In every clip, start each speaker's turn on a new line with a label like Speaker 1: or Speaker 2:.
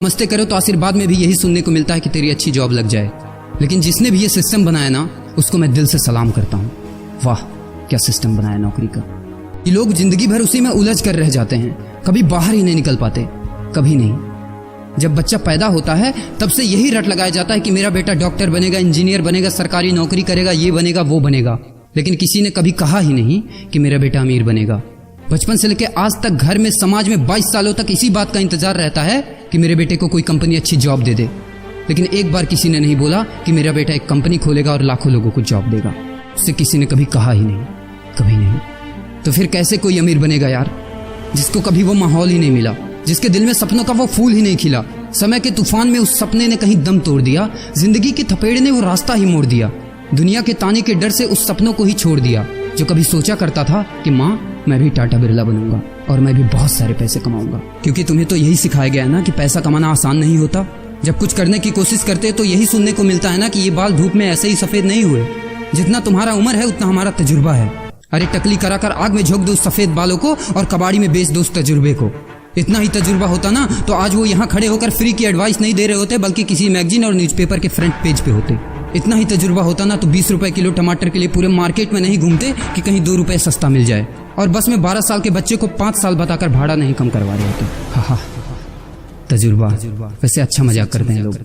Speaker 1: मस्ते करो तो आशीर्वाद में भी यही सुनने को मिलता है कि तेरी अच्छी जॉब लग जाए। लेकिन जिसने भी ये सिस्टम बनाया ना, उसको मैं दिल से सलाम करता हूँ। वाह क्या सिस्टम बनाया नौकरी का। ये लोग जिंदगी भर उसी में उलझ कर रह जाते हैं, कभी बाहर ही नहीं निकल पाते, कभी नहीं। जब बच्चा पैदा होता है तब से यही रट लगाया जाता है कि मेरा बेटा डॉक्टर बनेगा, इंजीनियर बनेगा, सरकारी नौकरी करेगा, ये बनेगा वो बनेगा। लेकिन किसी ने कभी कहा ही नहीं कि मेरा बेटा अमीर बनेगा। बचपन से लेकर आज तक घर में, समाज में 22 सालों तक इसी बात का इंतजार रहता है कि मेरे बेटे को कोई कंपनी अच्छी जॉब दे दे। लेकिन एक बार किसी ने नहीं बोला कि मेरा बेटा एक कंपनी खोलेगा और लाखों लोगों को जॉब देगा। उससे किसी ने कभी कहा ही नहीं, कभी नहीं। तो फिर कैसे कोई अमीर बनेगा यार, जिसको कभी वो माहौल ही नहीं मिला, जिसके दिल में सपनों का वो फूल ही नहीं खिला। समय के तूफान में उस सपने ने कहीं दम तोड़ दिया, जिंदगी के थपेड़े ने वो रास्ता ही मोड़ दिया, दुनिया के ताने के डर से उस सपनों को ही छोड़ दिया। जो कभी सोचा करता था कि माँ मैं भी टाटा बिरला बनूंगा और मैं भी बहुत सारे पैसे कमाऊंगा। क्योंकि तुम्हें तो यही सिखाया गया है ना कि पैसा कमाना आसान नहीं होता। जब कुछ करने की कोशिश करते तो यही सुनने को मिलता है ना कि ये बाल धूप में ऐसे ही सफेद नहीं हुए। जितना तुम्हारा उम्र है उतना हमारा तजुर्बा है। अरे टकली कराकर आग में झोंक दो उस सफेद बालों को और कबाड़ी में बेच दो उस तजुर्बे को। इतना ही तजुर्बा होता ना तो आज वो यहाँ खड़े होकर फ्री की एडवाइस नहीं दे रहे होते, बल्कि किसी मैगजीन और न्यूज़पेपर के फ्रंट पेज पे होते। इतना ही तजुर्बा होता ना तो 20 रुपए किलो टमाटर के लिए पूरे मार्केट में नहीं घूमते कि कहीं 2 रुपए सस्ता मिल जाए। और बस में 12 साल के बच्चे को 5 साल बताकर भाड़ा नहीं कम करवा रहे होते। हा तजुर्बा। वैसे अच्छा मजाक करते हैं लोग।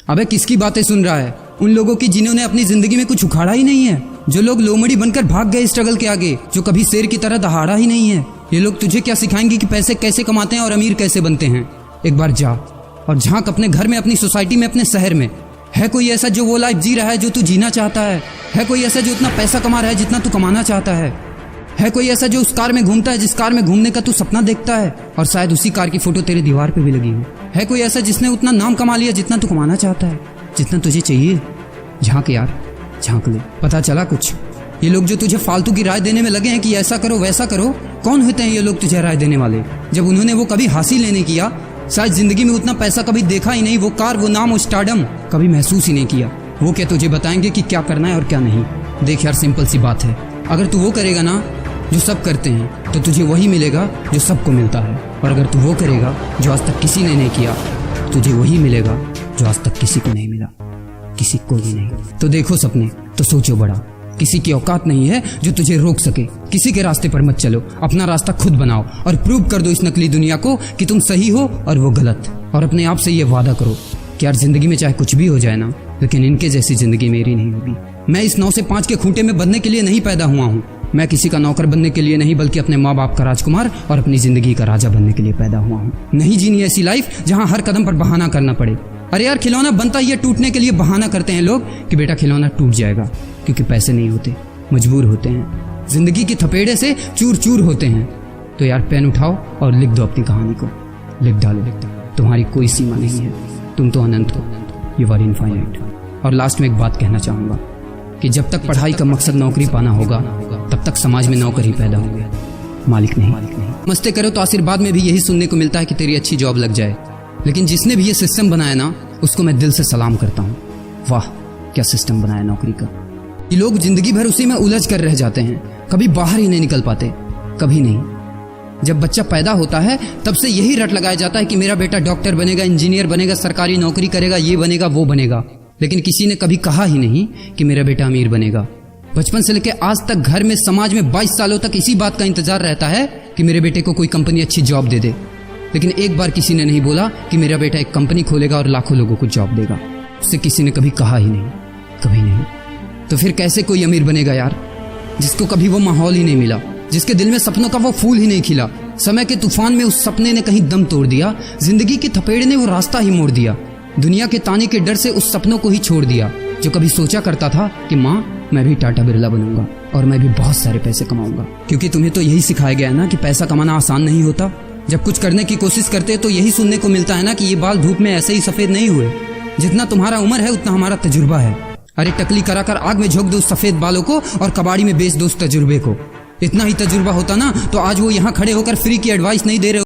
Speaker 1: अबे किसकी बातें सुन रहा है? उन लोगों की जिन्होंने अपनी जिंदगी में कुछ उखाड़ा ही नहीं है, जो लोग लोमड़ी बनकर भाग गए स्ट्रगल के आगे, जो कभी शेर की तरह दहाड़ा ही नहीं है। ये लोग तुझे क्या सिखाएंगे कि पैसे कैसे कमाते हैं और अमीर कैसे बनते हैं। एक बार जा और झांक अपने घर में, अपनी सोसाइटी में, अपने शहर में। है कोई ऐसा जो वो लाइफ जी रहा है जो तू जीना चाहता है? है कोई ऐसा जो उतना पैसा कमा रहा है जितना तू कमाना चाहता है? है कोई ऐसा जो उस कार में घूमता है जिस कार में घूमने का तू सपना देखता है और शायद उसी कार की फोटो तेरे दीवार पे भी लगी हो? है कोई ऐसा जिसने उतना नाम कमा लिया जितना तू कमाना चाहता है, जितना तुझे चाहिए? झांक यार, झांक ले, पता चला कुछ। ये लोग जो तुझे फालतू की राय देने में लगे हैं कि ऐसा करो वैसा करो, कौन होते हैं ये लोग तुझे राय देने वाले, जब उन्होंने वो कभी हासिल नहीं किया? शायद जिंदगी में उतना पैसा कभी देखा ही नहीं, वो कार, वो नाम, वो स्टारडम कभी महसूस ही नहीं किया। वो क्या तुझे बताएंगे कि क्या करना है और क्या नहीं? देख यार, सिंपल सी बात है, अगर तू वो करेगा ना जो सब करते हैं तो तुझे वही मिलेगा जो सबको मिलता है। और अगर तू वो करेगा जो आज तक किसी ने नहीं किया, तुझे वही मिलेगा जो आज तक किसी को नहीं मिला, किसी को भी नहीं। तो देखो सपने तो सोचो बड़ा। किसी की औकात नहीं है जो तुझे रोक सके। किसी के रास्ते पर मत चलो, अपना रास्ता खुद बनाओ और प्रूव कर दो इस नकली दुनिया को कि तुम सही हो और वो गलत। और अपने आप से ये वादा करो कि यार जिंदगी में चाहे कुछ भी हो जाए ना, लेकिन इनके जैसी जिंदगी मेरी नहीं होगी। मैं इस 9 से 5 के खूंटे में बंधने के लिए नहीं पैदा हुआ हूँ। मैं किसी का नौकर बनने के लिए नहीं, बल्कि अपने माँ बाप का राजकुमार और अपनी जिंदगी का राजा बनने के लिए पैदा हुआ हूँ। नहीं जीनी ऐसी लाइफ जहाँ हर कदम पर बहाना करना पड़े। अरे यार, खिलौना बनता ही है टूटने के लिए। बहाना करते हैं लोग कि बेटा खिलौना टूट जाएगा, क्योंकि पैसे नहीं होते, मजबूर होते हैं, जिंदगी के थपेड़े से चूर चूर होते हैं। तो यार पेन उठाओ और लिख दो अपनी कहानी को, लिख डालो। तुम्हारी कोई सीमा नहीं है, तुम तो अनंत हो, यू आर इनफाइनाइट। और लास्ट में एक बात कहना चाहूंगा कि जब तक पढ़ाई का मकसद नौकरी पाना होगा, तब तक समाज में नौकर ही पैदा होंगे, मालिक नहीं। मस्ते करो तो आशीर्वाद में भी यही सुनने को मिलता है कि तेरी अच्छी जॉब लग जाए। लेकिन जिसने भी ये सिस्टम बनाया ना, उसको मैं दिल से सलाम करता हूँ। वाह क्या सिस्टम बनाया नौकरी का। ये लोग जिंदगी भर उसी में उलझ कर रह जाते हैं, कभी बाहर ही नहीं निकल पाते, कभी नहीं। जब बच्चा पैदा होता है तब से यही रट लगाया जाता है कि मेरा बेटा डॉक्टर बनेगा, इंजीनियर बनेगा, सरकारी नौकरी करेगा, ये बनेगा वो बनेगा। लेकिन किसी ने कभी कहा ही नहीं कि मेरा बेटा अमीर बनेगा। बचपन से लेकर आज तक घर में, समाज में 22 सालों तक इसी बात का इंतजार रहता है कि मेरे बेटे को कोई कंपनी अच्छी जॉब दे दे। लेकिन एक बार किसी ने नहीं बोला कि मेरा बेटा एक कंपनी खोलेगा और लाखों लोगों को जॉब देगा। उससे किसी ने कभी कहा ही नहीं, कभी नहीं। तो फिर कैसे कोई अमीर बनेगा यार, जिसको कभी वो माहौल ही नहीं मिला, जिसके दिल में सपनों का वो फूल ही नहीं खिला। समय के तूफान में उस सपने ने कहीं दम तोड़ दिया, जिंदगी के थपेड़े ने वो रास्ता ही मोड़ दिया, दुनिया के ताने के डर से उस सपनों को ही छोड़ दिया। जो कभी सोचा करता था कि माँ मैं भी टाटा बिरला बनूंगा और मैं भी बहुत सारे पैसे कमाऊंगा। क्योंकि तुम्हें तो यही सिखाया गया है ना कि पैसा कमाना आसान नहीं होता। जब कुछ करने की कोशिश करते तो यही सुनने को मिलता है ना कि ये बाल धूप में ऐसे ही सफेद नहीं हुए। जितना तुम्हारा उम्र है उतना हमारा तजुर्बा है। अरे टकली कराकर आग में झोंक दो उस सफेद बालों को और कबाड़ी में बेच दो उस तजुर्बे को। इतना ही तजुर्बा होता ना तो आज वो यहाँ खड़े होकर फ्री की एडवाइस नहीं दे रहे